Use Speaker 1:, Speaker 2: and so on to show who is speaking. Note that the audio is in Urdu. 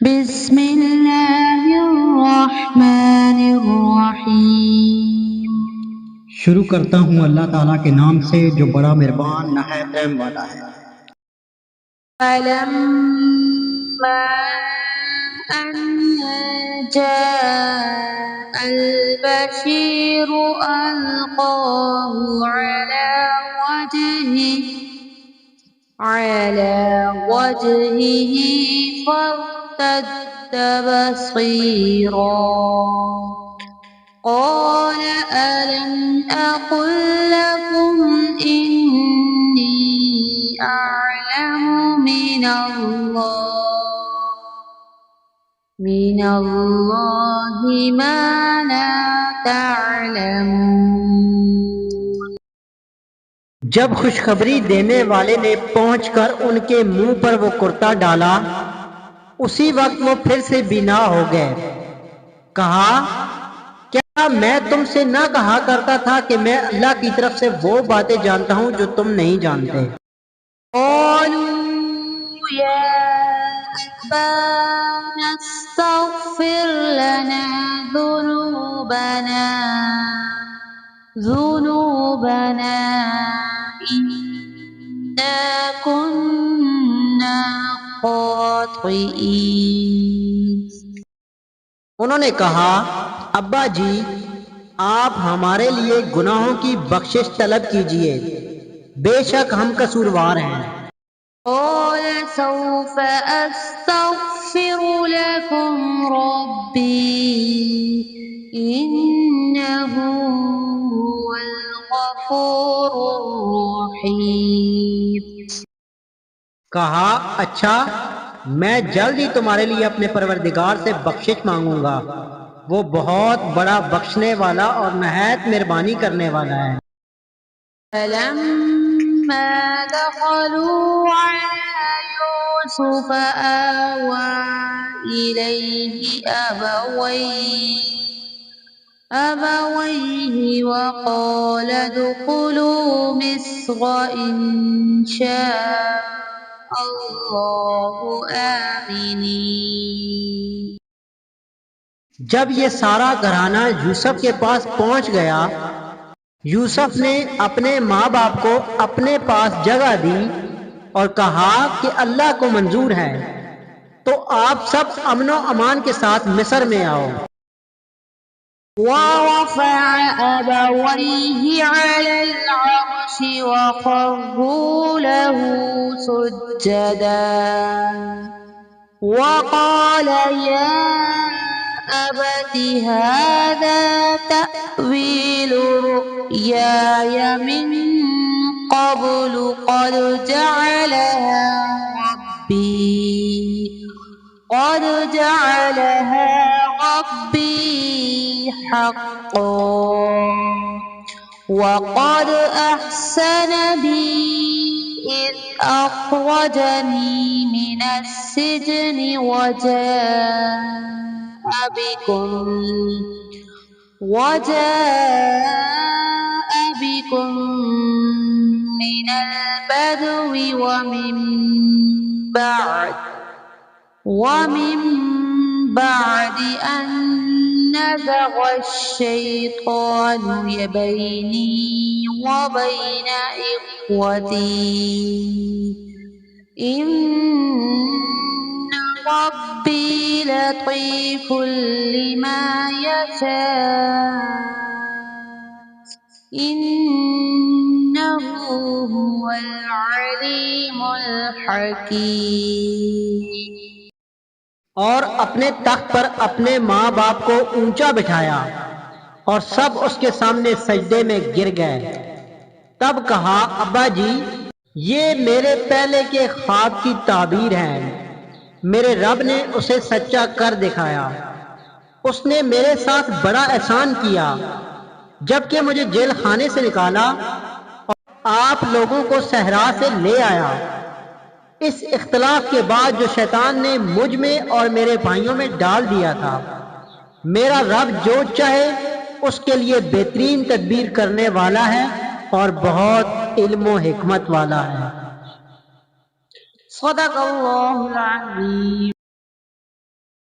Speaker 1: بسم اللہ الرحمن الرحیم۔
Speaker 2: شروع کرتا ہوں اللہ تعالیٰ کے نام سے جو بڑا مہربان نہایت رحم والا ہے۔
Speaker 1: فَلَمَّا أَن جَاءَ الْبَشِيرُ أَلْقَاهُ عَلَى وَجْهِهِ فَارْتَدَّ بَصِيرًا قَالَ أَلَمْ أَقُل لَّكُمْ إِنِّي أَعْلَمُ مِنَ اللَّهِ مَا لَا تَعْلَمُونَ۔
Speaker 2: جب خوشخبری دینے والے نے پہنچ کر ان کے منہ پر وہ کرتا ڈالا، اسی وقت وہ پھر سے بینا ہو گئے۔ کہا، کیا میں تم سے نہ کہا کرتا تھا کہ میں اللہ کی طرف سے وہ باتیں جانتا ہوں جو تم نہیں جانتے؟
Speaker 1: قالوا يا أبانا استغفر لنا ذنوبنا إنا كنا خاطئين۔
Speaker 2: انہوں نے کہا، ابا جی، آپ ہمارے لیے گناہوں کی بخشش طلب کیجئے، بے شک ہم قصوروار ہیں۔
Speaker 1: قال سوف أستغفر لكم ربي إنه هو الغفور الرحيم۔
Speaker 2: کہا، اچھا، میں جلد ہی تمہارے لیے اپنے پروردگار سے بخشش مانگوں گا، وہ بہت بڑا بخشنے والا اور نہایت مہربانی کرنے والا ہے۔
Speaker 1: فلما دخلوا على يوسف آوى إليه أبويه وقال ادخلوا مصر إن شاء اللہ آمنین۔
Speaker 2: جب یہ سارا گھرانہ یوسف کے پاس پہنچ گیا، یوسف نے اپنے ماں باپ کو اپنے پاس جگہ دی اور کہا کہ اللہ کو منظور ہے تو آپ سب امن و امان کے ساتھ مصر میں آؤ۔
Speaker 1: وَرَفَعَ أَبَوَيْهِ عَلَى الْعَرْشِ وَخَرُّوا لَهُ سُجَّدًا وَقَالَ يَا أَبَتِ هَذَا تَأْوِيلُ رُؤْيَايَ مِن قَبْلُ قَدْ جَعَلَهَا رَبِّي حقا وقد أحسن بي إذ أخرجني من السجن وجاء بكم من البدو ومن بعد أن نزغ الشيطان بيني وبين إخوتي إن ربي لطيف لما يشاء إنه هو العليم الحكيم۔
Speaker 2: اور اپنے تخت پر اپنے ماں باپ کو اونچا بٹھایا اور سب اس کے سامنے سجدے میں گر گئے۔ تب کہا، ابا جی، یہ میرے پہلے کے خواب کی تعبیر ہے، میرے رب نے اسے سچا کر دکھایا۔ اس نے میرے ساتھ بڑا احسان کیا جبکہ مجھے جیل خانے سے نکالا اور آپ لوگوں کو صحرا سے لے آیا۔ اس اختلاف کے بعد جو شیطان نے مجھ میں اور میرے بھائیوں میں ڈال دیا تھا، میرا رب جو چاہے اس کے لیے بہترین تدبیر کرنے والا ہے اور بہت علم و حکمت والا ہے۔
Speaker 1: صدق اللہ العظیم۔